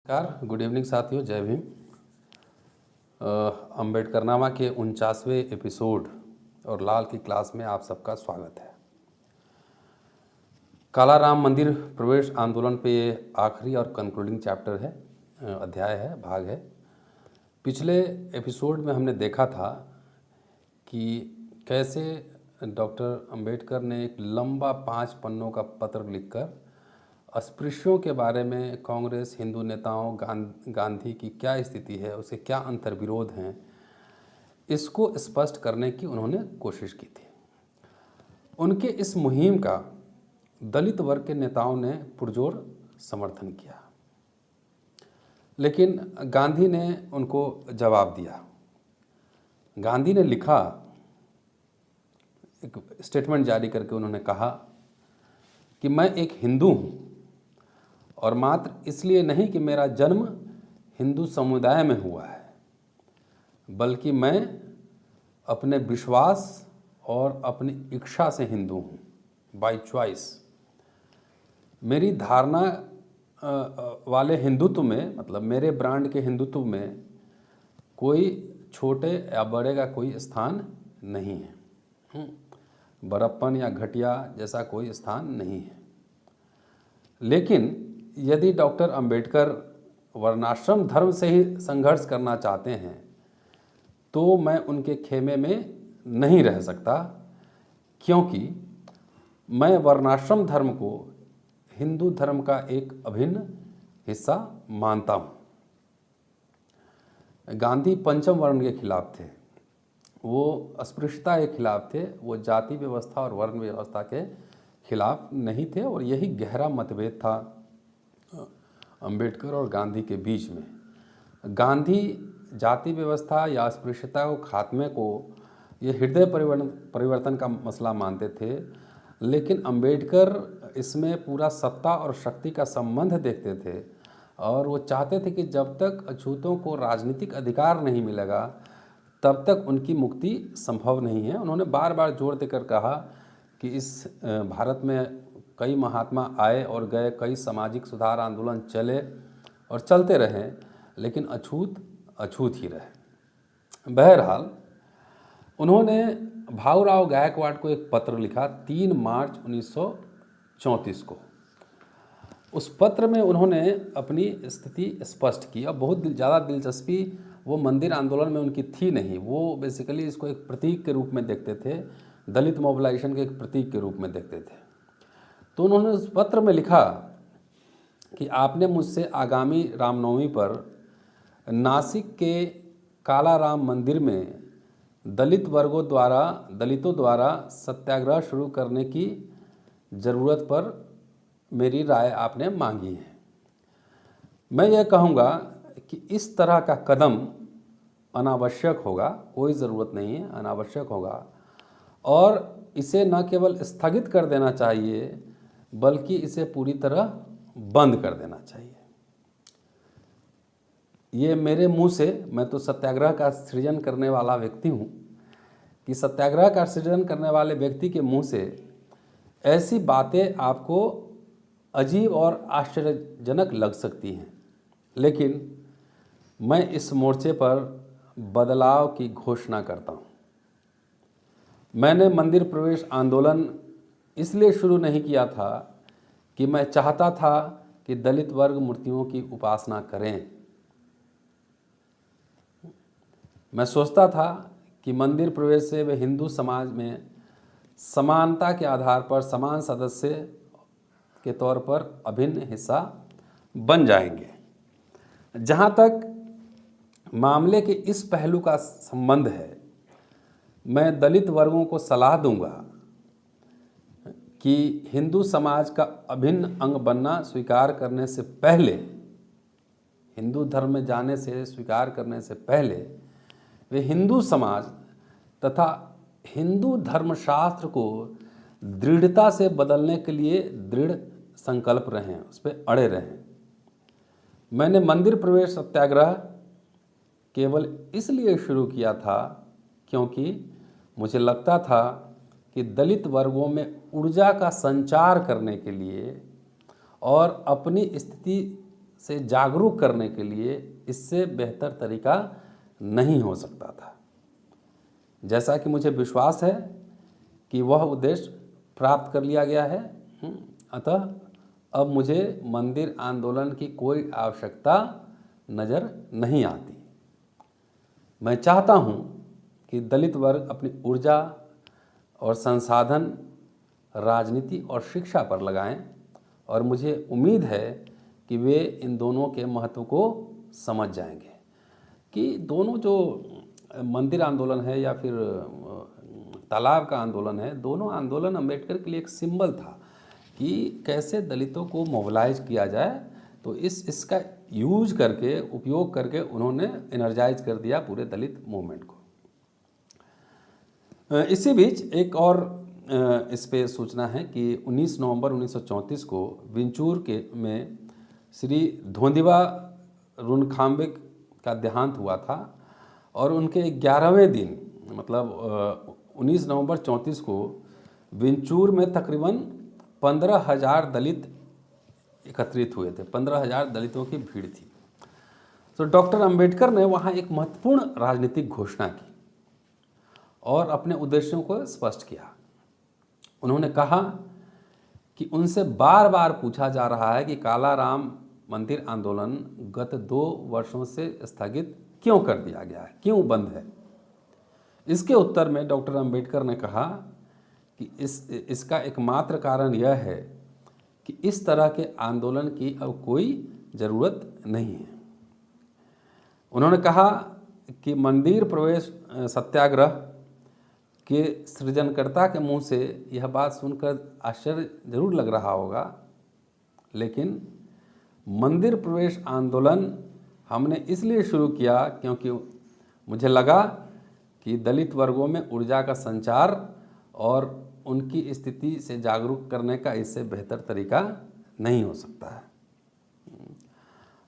नमस्कार, good evening साथियों, जय भीम। अम्बेडकरनामा के 49वें एपिसोड और लाल की क्लास में आप सबका स्वागत है। काला राम मंदिर प्रवेश आंदोलन पे ये आखिरी और कंक्लूडिंग चैप्टर है, अध्याय है, भाग है। पिछले एपिसोड में हमने देखा था कि कैसे डॉक्टर अंबेडकर ने एक लंबा 5 पन्नों का पत्र लिखकर अस्पृश्यों के बारे में कांग्रेस, हिंदू नेताओं, गांधी की क्या स्थिति है, उसे क्या अंतर्विरोध हैं, इसको स्पष्ट करने की उन्होंने कोशिश की थी। उनके इस मुहिम का दलित वर्ग के नेताओं ने पुरजोर समर्थन किया, लेकिन गांधी ने उनको जवाब दिया। गांधी ने लिखा, एक स्टेटमेंट जारी करके उन्होंने कहा कि मैं एक हिंदू हूँ और मात्र इसलिए नहीं कि मेरा जन्म हिंदू समुदाय में हुआ है, बल्कि मैं अपने विश्वास और अपनी इच्छा से हिंदू हूँ, बाय चॉइस। मेरी धारणा वाले हिंदुत्व में, मतलब मेरे ब्रांड के हिंदुत्व में कोई छोटे या बड़े का कोई स्थान नहीं है, बड़प्पन या घटिया जैसा कोई स्थान नहीं है। लेकिन यदि डॉक्टर अंबेडकर वर्णाश्रम धर्म से ही संघर्ष करना चाहते हैं तो मैं उनके खेमे में नहीं रह सकता, क्योंकि मैं वर्णाश्रम धर्म को हिंदू धर्म का एक अभिन्न हिस्सा मानता हूँ। गांधी पंचम वर्ण के खिलाफ थे, वो अस्पृश्यता के खिलाफ थे, वो जाति व्यवस्था और वर्ण व्यवस्था के खिलाफ नहीं थे, और यही गहरा मतभेद था अंबेडकर और गांधी के बीच में। गांधी जाति व्यवस्था या अस्पृश्यता को खात्मे को ये हृदय परिवर्तन का मसला मानते थे, लेकिन अंबेडकर इसमें पूरा सत्ता और शक्ति का संबंध देखते थे, और वो चाहते थे कि जब तक अछूतों को राजनीतिक अधिकार नहीं मिलेगा तब तक उनकी मुक्ति संभव नहीं है। उन्होंने बार बार जोर देकर कहा कि इस भारत में कई महात्मा आए और गए, कई सामाजिक सुधार आंदोलन चले और चलते रहे, लेकिन अछूत अछूत ही रहे। बहरहाल उन्होंने भाऊराव गायकवाड़ को एक पत्र लिखा 3 मार्च 1934 को। उस पत्र में उन्होंने अपनी स्थिति स्पष्ट की, और बहुत ज़्यादा दिलचस्पी वो मंदिर आंदोलन में उनकी थी नहीं। वो बेसिकली इसको एक प्रतीक के रूप में देखते थे, दलित मोबिलाइजेशन के एक प्रतीक के रूप में देखते थे। तो उन्होंने उस पत्र में लिखा कि आपने मुझसे आगामी रामनवमी पर नासिक के काला राम मंदिर में दलितों द्वारा सत्याग्रह शुरू करने की ज़रूरत पर मेरी राय आपने मांगी है। मैं यह कहूँगा कि इस तरह का कदम अनावश्यक होगा, कोई ज़रूरत नहीं है, अनावश्यक होगा, और इसे न केवल स्थगित कर देना चाहिए बल्कि इसे पूरी तरह बंद कर देना चाहिए। ये मेरे मुंह से, मैं तो सत्याग्रह का सृजन करने वाला व्यक्ति हूँ, कि सत्याग्रह का सृजन करने वाले व्यक्ति के मुंह से ऐसी बातें आपको अजीब और आश्चर्यजनक लग सकती हैं, लेकिन मैं इस मोर्चे पर बदलाव की घोषणा करता हूँ। मैंने मंदिर प्रवेश आंदोलन इसलिए शुरू नहीं किया था कि मैं चाहता था कि दलित वर्ग मूर्तियों की उपासना करें। मैं सोचता था कि मंदिर प्रवेश से वे हिंदू समाज में समानता के आधार पर समान सदस्य के तौर पर अभिन्न हिस्सा बन जाएंगे। जहाँ तक मामले के इस पहलू का संबंध है, मैं दलित वर्गों को सलाह दूंगा कि हिंदू समाज का अभिन्न अंग बनना स्वीकार करने से पहले, हिंदू धर्म में जाने से स्वीकार करने से पहले, वे हिंदू समाज तथा हिंदू धर्मशास्त्र को दृढ़ता से बदलने के लिए दृढ़ संकल्प रहें, उस पर अड़े रहें। मैंने मंदिर प्रवेश सत्याग्रह केवल इसलिए शुरू किया था क्योंकि मुझे लगता था कि दलित वर्गों में ऊर्जा का संचार करने के लिए और अपनी स्थिति से जागरूक करने के लिए इससे बेहतर तरीका नहीं हो सकता था। जैसा कि मुझे विश्वास है कि वह उद्देश्य प्राप्त कर लिया गया है। अतः अब मुझे मंदिर आंदोलन की कोई आवश्यकता नज़र नहीं आती। मैं चाहता हूँ कि दलित वर्ग अपनी ऊर्जा और संसाधन राजनीति और शिक्षा पर लगाएं, और मुझे उम्मीद है कि वे इन दोनों के महत्व को समझ जाएंगे कि दोनों जो मंदिर आंदोलन है या फिर तालाब का आंदोलन है, दोनों आंदोलन अंबेडकर के लिए एक सिंबल था कि कैसे दलितों को मोबिलाइज किया जाए। तो इसका यूज करके, उपयोग करके उन्होंने एनर्जाइज कर दिया पूरे दलित मूवमेंट को। इसी बीच एक और इस पे सूचना है कि 19 नवंबर 1934 को विंचूर में श्री धोंदिबा रुनखाम्बे का देहांत हुआ था, और उनके 11वें दिन मतलब 19 नवंबर 34 को विंचूर में तकरीबन 15,000 दलित एकत्रित हुए थे। 15,000 दलितों की भीड़ थी। तो डॉक्टर अंबेडकर ने वहाँ एक महत्वपूर्ण राजनीतिक घोषणा की और अपने उद्देश्यों को स्पष्ट किया। उन्होंने कहा कि उनसे बार बार पूछा जा रहा है कि कालाराम मंदिर आंदोलन गत 2 वर्षों से स्थगित क्यों कर दिया गया है, क्यों बंद है। इसके उत्तर में डॉक्टर अंबेडकर ने कहा कि इसका एकमात्र कारण यह है कि इस तरह के आंदोलन की अब कोई ज़रूरत नहीं है। उन्होंने कहा कि मंदिर प्रवेश सत्याग्रह के सृजनकर्ता के मुंह से यह बात सुनकर आश्चर्य जरूर लग रहा होगा, लेकिन मंदिर प्रवेश आंदोलन हमने इसलिए शुरू किया क्योंकि मुझे लगा कि दलित वर्गों में ऊर्जा का संचार और उनकी स्थिति से जागरूक करने का इससे बेहतर तरीका नहीं हो सकता है।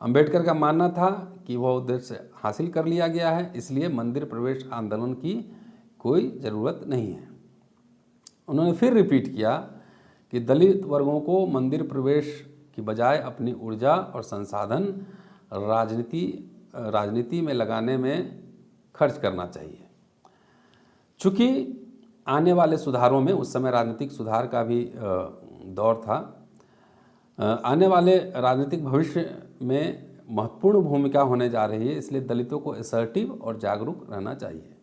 अंबेडकर का मानना था कि वह उद्देश्य हासिल कर लिया गया है, इसलिए मंदिर प्रवेश आंदोलन की कोई ज़रूरत नहीं है। उन्होंने फिर रिपीट किया कि दलित वर्गों को मंदिर प्रवेश की बजाय अपनी ऊर्जा और संसाधन राजनीति में लगाने में खर्च करना चाहिए। चूँकि आने वाले सुधारों में, उस समय राजनीतिक सुधार का भी दौर था, आने वाले राजनीतिक भविष्य में महत्वपूर्ण भूमिका होने जा रही है, इसलिए दलितों को असर्टिव और जागरूक रहना चाहिए।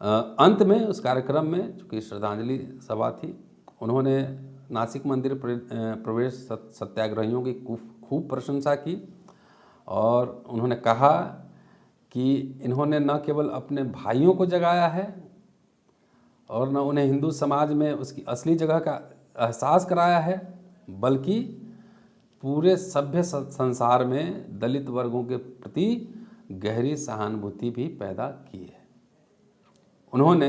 अंत में उस कार्यक्रम में चूँकि श्रद्धांजलि सभा थी, उन्होंने नासिक मंदिर प्रवेश सत्याग्रहियों की खूब प्रशंसा की और उन्होंने कहा कि इन्होंने न केवल अपने भाइयों को जगाया है और न उन्हें हिंदू समाज में उसकी असली जगह का एहसास कराया है, बल्कि पूरे सभ्य संसार में दलित वर्गों के प्रति गहरी सहानुभूति भी पैदा की है। उन्होंने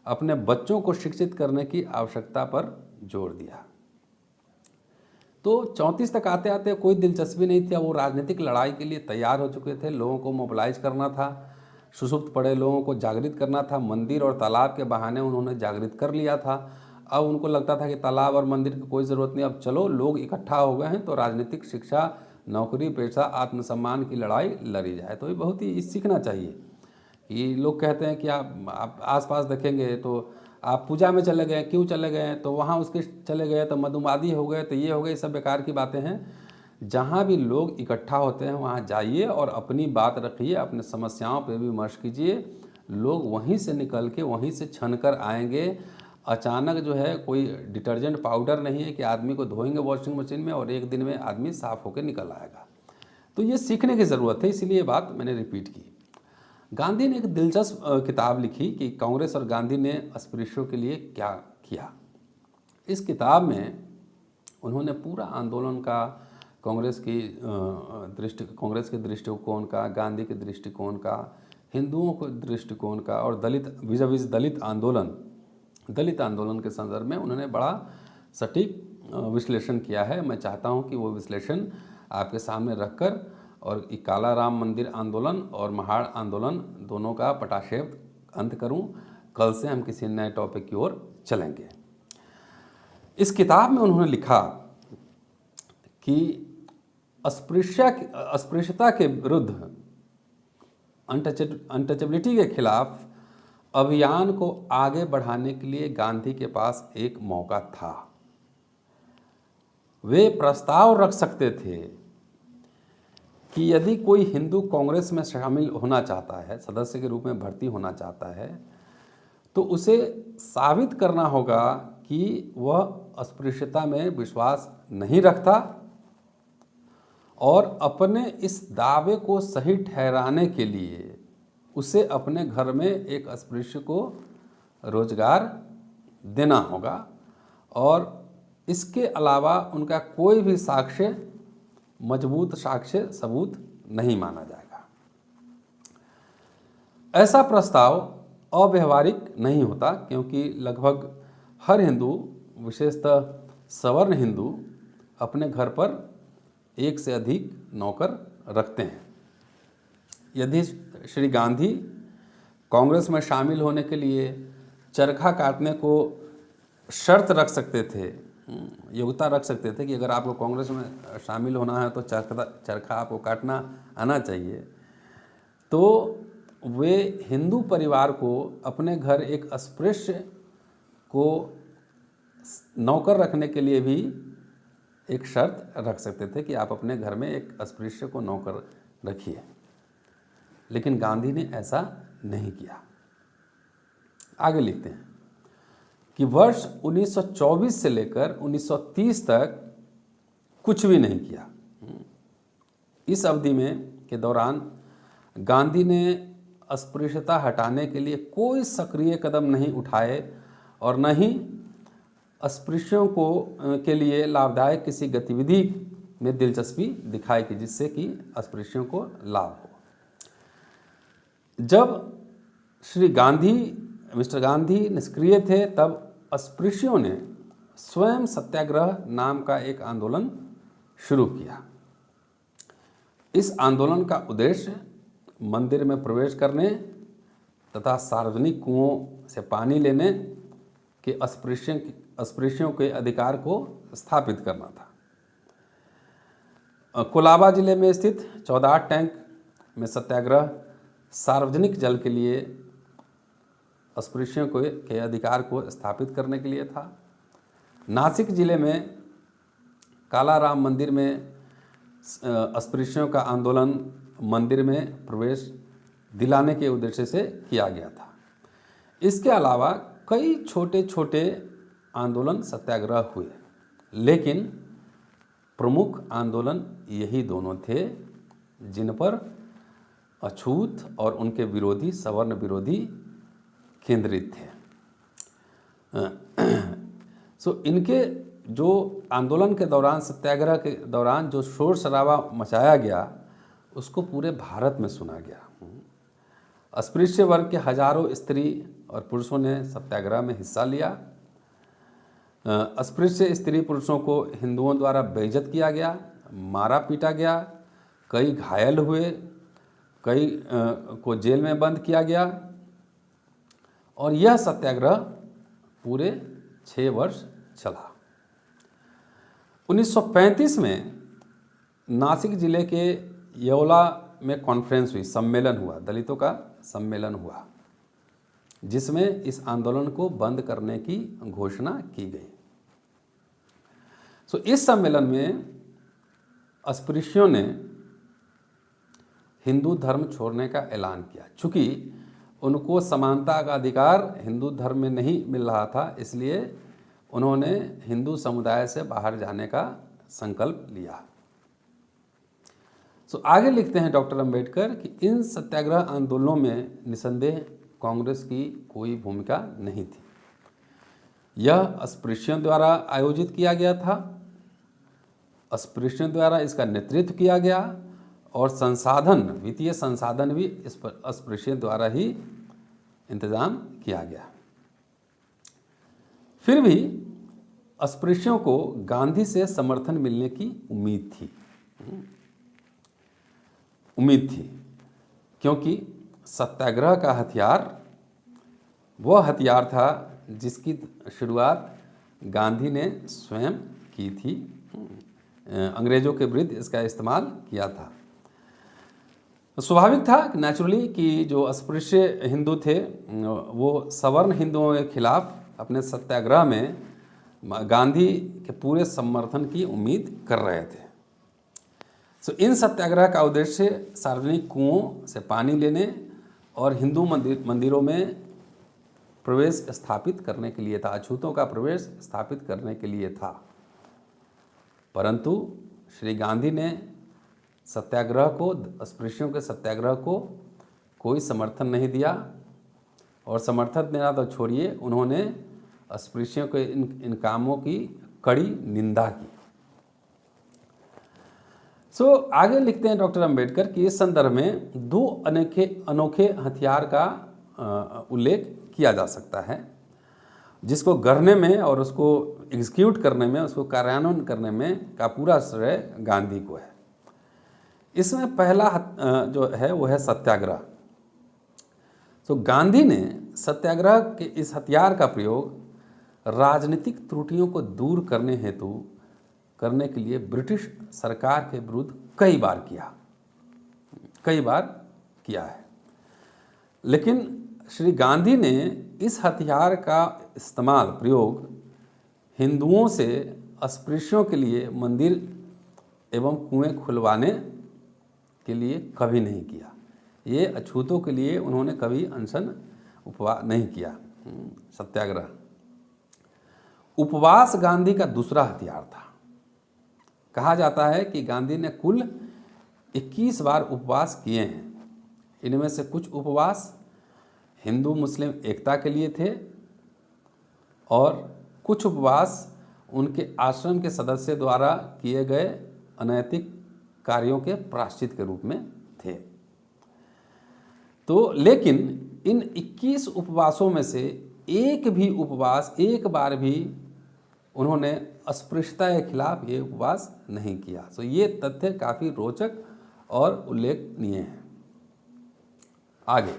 अपने बच्चों को शिक्षित करने की आवश्यकता पर जोर दिया। तो 34 तक आते आते कोई दिलचस्पी नहीं थी, वो राजनीतिक लड़ाई के लिए तैयार हो चुके थे। लोगों को मोबिलाइज करना था, सुसुप्त पड़े लोगों को जागृत करना था। मंदिर और तालाब के बहाने उन्होंने जागृत कर लिया था। अब उनको लगता था कि तालाब और मंदिर की कोई ज़रूरत नहीं, अब चलो लोग इकट्ठा हो गए हैं तो राजनीतिक, शिक्षा, नौकरी पेशा, आत्मसम्मान की लड़ाई लड़ी जाए। तो ये बहुत ही सीखना चाहिए कि लोग कहते हैं कि आप आसपास देखेंगे तो आप पूजा में चले गए, क्यों चले गए, तो वहाँ उसके चले गए तो मधुमादी हो गए, तो ये हो गए, सब बेकार की बातें हैं। जहाँ भी लोग इकट्ठा होते हैं वहाँ जाइए और अपनी बात रखिए, अपने समस्याओं पर भी विमर्श कीजिए। लोग वहीं से निकल के वहीं से छन कर आएंगे। अचानक जो है कोई डिटर्जेंट पाउडर नहीं है कि आदमी को धोएंगे वॉशिंग मशीन में और एक दिन में आदमी साफ़ होकर निकल आएगा। तो ये सीखने की ज़रूरत है, इसीलिए बात मैंने रिपीट की। गांधी ने एक दिलचस्प किताब लिखी कि कांग्रेस और गांधी ने अस्पृश्यों के लिए क्या किया। इस किताब में उन्होंने पूरा आंदोलन का, कांग्रेस के दृष्टिकोण का, गांधी के दृष्टिकोण का, हिंदुओं के दृष्टिकोण का और दलित आंदोलन के संदर्भ में उन्होंने बड़ा सटीक विश्लेषण किया है। मैं चाहता हूं कि वो विश्लेषण आपके सामने रखकर और कालाराम मंदिर आंदोलन और महाड़ आंदोलन दोनों का पटाक्षेप अंत करूं। कल से हम किसी नए टॉपिक की ओर चलेंगे। इस किताब में उन्होंने लिखा कि अस्पृश्यता के विरुद्ध, अनटचेबिलिटी के खिलाफ अभियान को आगे बढ़ाने के लिए गांधी के पास एक मौका था। वे प्रस्ताव रख सकते थे कि यदि कोई हिंदू कांग्रेस में शामिल होना चाहता है, सदस्य के रूप में भर्ती होना चाहता है, तो उसे साबित करना होगा कि वह अस्पृश्यता में विश्वास नहीं रखता और अपने इस दावे को सही ठहराने के लिए उसे अपने घर में एक अस्पृश्य को रोजगार देना होगा और इसके अलावा उनका कोई भी साक्ष्य, मजबूत साक्ष्य सबूत नहीं माना जाएगा। ऐसा प्रस्ताव अव्यवहारिक नहीं होता क्योंकि लगभग हर हिंदू, विशेषतः सवर्ण हिंदू, अपने घर पर एक से अधिक नौकर रखते हैं। यदि श्री गांधी कांग्रेस में शामिल होने के लिए चरखा काटने को शर्त रख सकते थे, योग्यता रख सकते थे कि अगर आपको कांग्रेस में शामिल होना है तो चरखा आपको काटना आना चाहिए, तो वे हिंदू परिवार को अपने घर एक अस्पृश्य को नौकर रखने के लिए भी एक शर्त रख सकते थे कि आप अपने घर में एक अस्पृश्य को नौकर रखिए। लेकिन गांधी ने ऐसा नहीं किया। आगे लिखते हैं कि वर्ष 1924 से लेकर 1930 तक कुछ भी नहीं किया। इस अवधि में के दौरान गांधी ने अस्पृश्यता हटाने के लिए कोई सक्रिय कदम नहीं उठाए और न ही अस्पृश्यों को के लिए लाभदायक किसी गतिविधि में दिलचस्पी दिखाई कि जिससे कि अस्पृश्यों को लाभ हो। जब श्री गांधी, मिस्टर गांधी निष्क्रिय थे, तब अस्पृश्यों ने स्वयं सत्याग्रह नाम का एक आंदोलन शुरू किया। इस आंदोलन का उद्देश्य मंदिर में प्रवेश करने तथा सार्वजनिक कुओं से पानी लेने के अस्पृश्यों के अधिकार को स्थापित करना था। कोलाबा जिले में स्थित 14 टैंक में सत्याग्रह सार्वजनिक जल के लिए अस्पृश्यों के अधिकार को स्थापित करने के लिए था। नासिक जिले में कालाराम मंदिर में अस्पृश्यों का आंदोलन मंदिर में प्रवेश दिलाने के उद्देश्य से किया गया था। इसके अलावा कई छोटे छोटे आंदोलन सत्याग्रह हुए, लेकिन प्रमुख आंदोलन यही दोनों थे जिन पर अछूत और उनके विरोधी, सवर्ण विरोधी केंद्रित थे। इनके जो आंदोलन के दौरान, सत्याग्रह के दौरान जो शोर शराबा मचाया गया उसको पूरे भारत में सुना गया। अस्पृश्य वर्ग के हजारों स्त्री और पुरुषों ने सत्याग्रह में हिस्सा लिया। अस्पृश्य स्त्री पुरुषों को हिंदुओं द्वारा बेइज्जत किया गया, मारा पीटा गया, कई घायल हुए, कई को जेल में बंद किया गया और यह सत्याग्रह पूरे 6 वर्ष चला। 1935 में नासिक जिले के येवला में कॉन्फ्रेंस हुई, सम्मेलन हुआ, दलितों का सम्मेलन हुआ, जिसमें इस आंदोलन को बंद करने की घोषणा की गई। इस सम्मेलन में अस्पृश्यों ने हिंदू धर्म छोड़ने का ऐलान किया। चूँकि उनको समानता का अधिकार हिंदू धर्म में नहीं मिल रहा था, इसलिए उन्होंने हिंदू समुदाय से बाहर जाने का संकल्प लिया। आगे लिखते हैं डॉक्टर अंबेडकर कि इन सत्याग्रह आंदोलनों में निसंदेह कांग्रेस की कोई भूमिका नहीं थी। यह अस्पृश्यों द्वारा आयोजित किया गया था, अस्पृश्यों द्वारा इसका नेतृत्व किया गया और संसाधन, वित्तीय संसाधन भी इस पर अस्पृश्यों द्वारा ही इंतजाम किया गया। फिर भी अस्पृश्यों को गांधी से समर्थन मिलने की उम्मीद थी, क्योंकि सत्याग्रह का हथियार वह हथियार था जिसकी शुरुआत गांधी ने स्वयं की थी। अंग्रेज़ों के विरुद्ध इसका इस्तेमाल किया था। तो स्वाभाविक था नेचुरली कि जो अस्पृश्य हिंदू थे वो सवर्ण हिंदुओं के खिलाफ अपने सत्याग्रह में गांधी के पूरे समर्थन की उम्मीद कर रहे थे। सो इन सत्याग्रह का उद्देश्य सार्वजनिक कुओं से पानी लेने और हिंदू मंदिरों में प्रवेश स्थापित करने के लिए था, अछूतों का प्रवेश स्थापित करने के लिए था। परंतु श्री गांधी ने सत्याग्रह को, अस्पृश्यों के सत्याग्रह को कोई समर्थन नहीं दिया, और समर्थन देना तो छोड़िए, उन्होंने अस्पृश्यों के इन कामों की कड़ी निंदा की। सो आगे लिखते हैं डॉक्टर अंबेडकर कि इस संदर्भ में दो अनोखे हथियार का उल्लेख किया जा सकता है, जिसको गढ़ने में और उसको एग्जीक्यूट करने में, उसको कार्यान्वयन करने में का पूरा श्रेय गांधी को है। इसमें पहला जो है वो है सत्याग्रह। तो गांधी ने सत्याग्रह के इस हथियार का प्रयोग राजनीतिक त्रुटियों को दूर करने हेतु करने के लिए ब्रिटिश सरकार के विरुद्ध कई बार किया है। लेकिन श्री गांधी ने इस हथियार का प्रयोग हिंदुओं से अस्पृश्यों के लिए मंदिर एवं कुएं खुलवाने के लिए कभी नहीं किया। ये अछूतों के लिए उन्होंने कभी अनशन उपवास नहीं किया। सत्याग्रह, उपवास गांधी का दूसरा हथियार था। कहा जाता है कि गांधी ने कुल 21 बार उपवास किए हैं। इनमें से कुछ उपवास हिंदू मुस्लिम एकता के लिए थे और कुछ उपवास उनके आश्रम के सदस्य द्वारा किए गए अनैतिक कार्यों के प्रायश्चित के रूप में थे। तो लेकिन इन 21 उपवासों में से एक बार भी उन्होंने अस्पृश्यता के खिलाफ ये उपवास नहीं किया। तो ये तथ्य काफ़ी रोचक और उल्लेखनीय है। आगे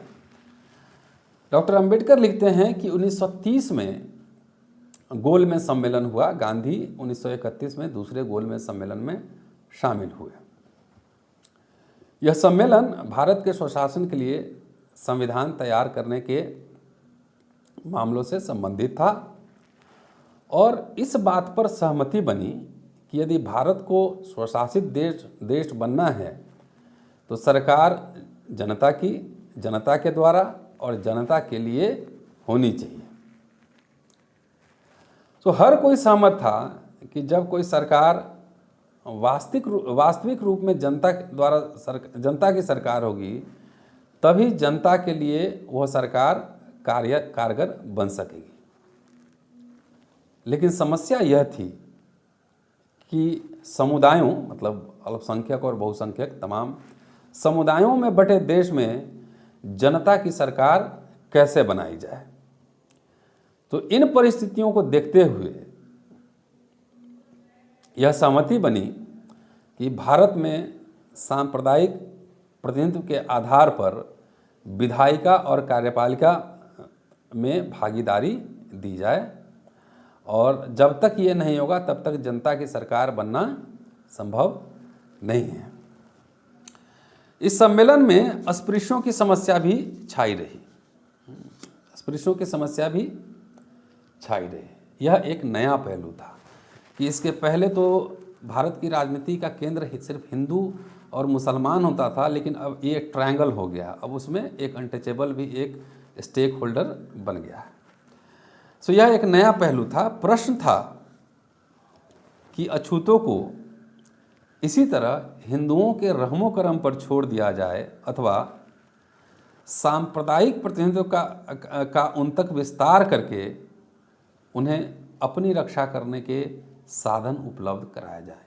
डॉक्टर अंबेडकर लिखते हैं कि 1930 में गोलमेज सम्मेलन हुआ। गांधी 1931 में दूसरे गोलमेज सम्मेलन में शामिल हुए। यह सम्मेलन भारत के स्वशासन के लिए संविधान तैयार करने के मामलों से संबंधित था और इस बात पर सहमति बनी कि यदि भारत को स्वशासित देश बनना है तो सरकार जनता के द्वारा और जनता के लिए होनी चाहिए। तो हर कोई सहमत था कि जब कोई सरकार वास्तविक रूप में जनता की सरकार होगी तभी जनता के लिए वह सरकार कारगर बन सकेगी। लेकिन समस्या यह थी कि समुदायों, मतलब अल्पसंख्यक और बहुसंख्यक तमाम समुदायों में बटे देश में जनता की सरकार कैसे बनाई जाए। तो इन परिस्थितियों को देखते हुए यह सहमति बनी कि भारत में सांप्रदायिक प्रतिनिधित्व के आधार पर विधायिका और कार्यपालिका में भागीदारी दी जाए और जब तक ये नहीं होगा तब तक जनता की सरकार बनना संभव नहीं है। इस सम्मेलन में अस्पृश्यों की समस्या भी छाई रही। यह एक नया पहलू था कि इसके पहले तो भारत की राजनीति का केंद्र सिर्फ हिंदू और मुसलमान होता था, लेकिन अब ये एक ट्रायंगल हो गया। अब उसमें एक अनटचेबल भी एक स्टेक होल्डर बन गया है। सो यह एक नया पहलू था। प्रश्न था कि अछूतों को इसी तरह हिंदुओं के रहमो करम पर छोड़ दिया जाए अथवा सांप्रदायिक प्रतिनिधित्व का उन तक विस्तार करके उन्हें अपनी रक्षा करने के साधन उपलब्ध कराया जाए।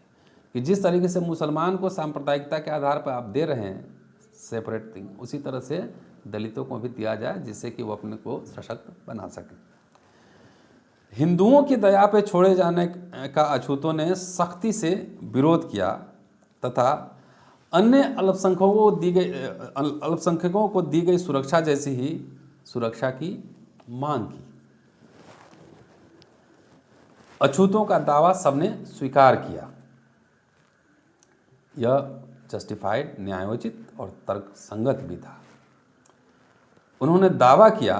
कि जिस तरीके से मुसलमान को सांप्रदायिकता के आधार पर आप दे रहे हैं सेपरेट थिंग, उसी तरह से दलितों को भी दिया जाए जिससे कि वो अपने को सशक्त बना सके। हिंदुओं की दया पे छोड़े जाने का अछूतों ने सख्ती से विरोध किया तथा अन्य अल्पसंख्यकों को दी गई सुरक्षा जैसी ही सुरक्षा की मांग की। अछूतों का दावा सबने स्वीकार किया यह जस्टिफाइड, न्यायोचित और तर्कसंगत भी था। उन्होंने दावा किया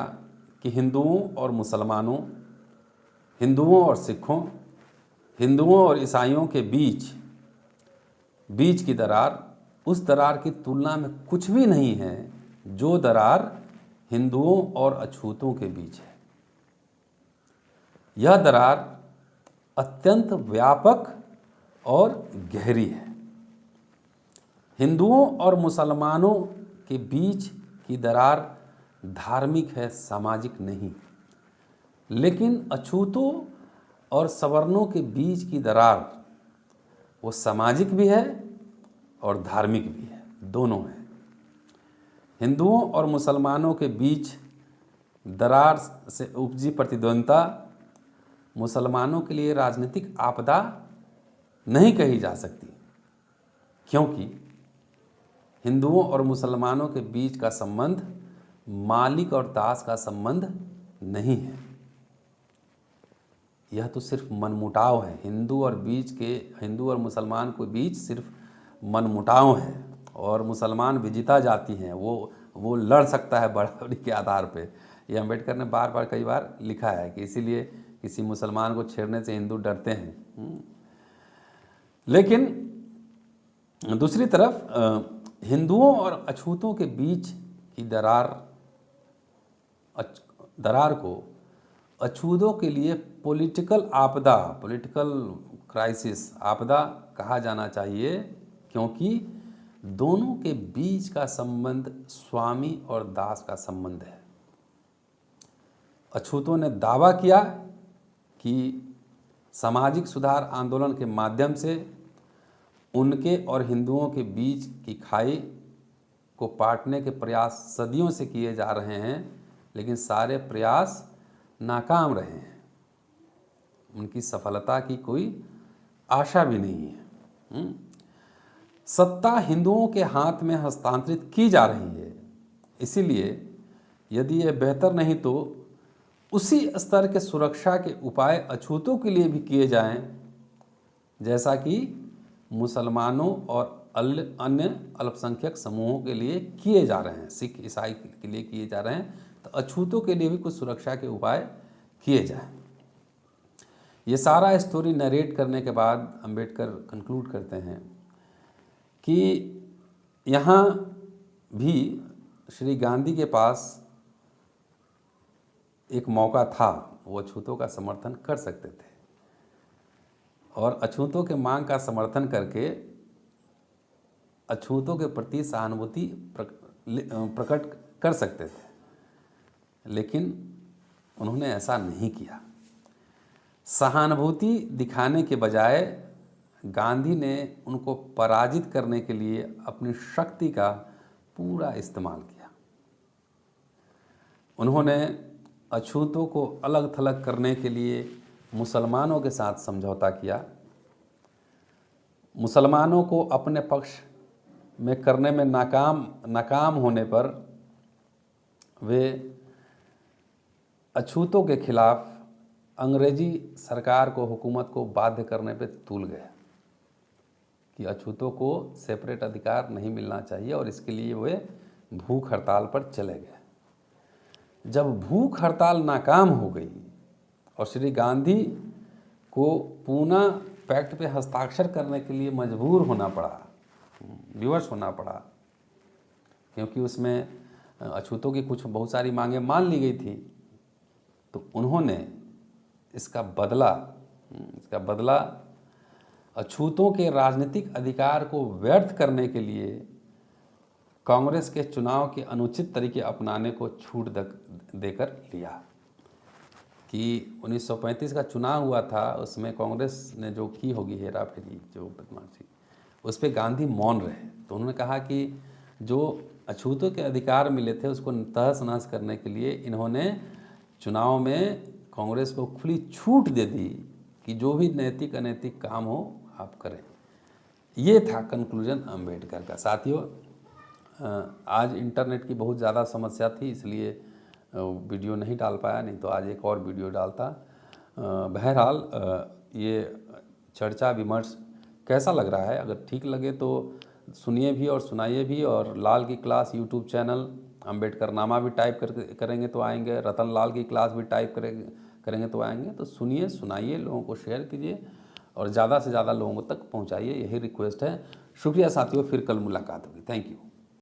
कि हिंदुओं और मुसलमानों, हिंदुओं और सिखों, हिंदुओं और ईसाइयों के बीच की दरार उस दरार की तुलना में कुछ भी नहीं है जो दरार हिंदुओं और अछूतों के बीच है। यह दरार अत्यंत व्यापक और गहरी है। हिंदुओं और मुसलमानों के बीच की दरार धार्मिक है, सामाजिक नहीं। लेकिन अछूतों और सवर्णों के बीच की दरार वो सामाजिक भी है और धार्मिक भी है, दोनों है। हिंदुओं और मुसलमानों के बीच दरार से उपजी प्रतिद्वंद्विता मुसलमानों के लिए राजनीतिक आपदा नहीं कही जा सकती, क्योंकि हिंदुओं और मुसलमानों के बीच का संबंध मालिक और दास का संबंध नहीं है। यह तो सिर्फ मनमुटाव है। हिंदू और मुसलमान के बीच सिर्फ मनमुटाव है और मुसलमान विजेता जाति हैं, वो लड़ सकता है बराबरी के आधार पे। ये अम्बेडकर ने बार बार कई बार लिखा है कि इसीलिए किसी मुसलमान को छेड़ने से हिंदू डरते हैं। लेकिन दूसरी तरफ हिंदुओं और अछूतों के बीच की दरार को अछूतों के लिए पॉलिटिकल क्राइसिस आपदा कहा जाना चाहिए, क्योंकि दोनों के बीच का संबंध स्वामी और दास का संबंध है। अछूतों ने दावा किया कि सामाजिक सुधार आंदोलन के माध्यम से उनके और हिंदुओं के बीच की खाई को पाटने के प्रयास सदियों से किए जा रहे हैं, लेकिन सारे प्रयास नाकाम रहे हैं। उनकी सफलता की कोई आशा भी नहीं है। सत्ता हिंदुओं के हाथ में हस्तांतरित की जा रही है, इसीलिए यदि यह बेहतर नहीं तो उसी स्तर के सुरक्षा के उपाय अछूतों के लिए भी किए जाएं, जैसा कि मुसलमानों और अन्य अल्पसंख्यक समूहों के लिए किए जा रहे हैं, सिख ईसाई के लिए किए जा रहे हैं, तो अछूतों के लिए भी कुछ सुरक्षा के उपाय किए जाएं। ये सारा स्टोरी नरेट करने के बाद अंबेडकर कंक्लूड करते हैं कि यहाँ भी श्री गांधी के पास एक मौका था, वो अछूतों का समर्थन कर सकते थे और अछूतों के मांग का समर्थन करके अछूतों के प्रति सहानुभूति प्रकट कर सकते थे, लेकिन उन्होंने ऐसा नहीं किया। सहानुभूति दिखाने के बजाय गांधी ने उनको पराजित करने के लिए अपनी शक्ति का पूरा इस्तेमाल किया। उन्होंने अछूतों को अलग थलग करने के लिए मुसलमानों के साथ समझौता किया। मुसलमानों को अपने पक्ष में करने में नाकाम होने पर वे अछूतों के खिलाफ अंग्रेजी सरकार को, हुकूमत को बाध्य करने पे तुल गए कि अछूतों को सेपरेट अधिकार नहीं मिलना चाहिए और इसके लिए वे भूख हड़ताल पर चले गए। जब भूख हड़ताल नाकाम हो गई और श्री गांधी को पूना पैक्ट पे हस्ताक्षर करने के लिए मजबूर होना पड़ा, विवश होना पड़ा, क्योंकि उसमें अछूतों की बहुत सारी मांगें मान ली गई थी, तो उन्होंने इसका बदला अछूतों के राजनीतिक अधिकार को व्यर्थ करने के लिए कांग्रेस के चुनाव के अनुचित तरीके अपनाने को छूट देकर लिया। कि 1935 का चुनाव हुआ था, उसमें कांग्रेस ने जो की होगी हेरा फेरी, जो बदमाशी, उस पर गांधी मौन रहे। तो उन्होंने कहा कि जो अछूतों के अधिकार मिले थे उसको तहस नहस करने के लिए इन्होंने चुनाव में कांग्रेस को खुली छूट दे दी कि जो भी नैतिक अनैतिक काम हो आप करें। ये था कंक्लूजन अंबेडकर का। साथियों, आज इंटरनेट की बहुत ज़्यादा समस्या थी, इसलिए वीडियो नहीं डाल पाया, नहीं तो आज एक और वीडियो डालता। बहरहाल ये चर्चा विमर्श कैसा लग रहा है। अगर ठीक लगे तो सुनिए भी और सुनाइए भी। और लाल की क्लास यूट्यूब चैनल, अम्बेडकर नामा भी टाइप करेंगे तो आएंगे, रतन लाल की क्लास भी टाइप करेंगे तो आएंगे। तो सुनिए, सुनाइए, लोगों को शेयर कीजिए और ज़्यादा से ज़्यादा लोगों तक पहुँचाइए, यही रिक्वेस्ट है। शुक्रिया साथियों, फिर कल मुलाकात होगी। Thank you.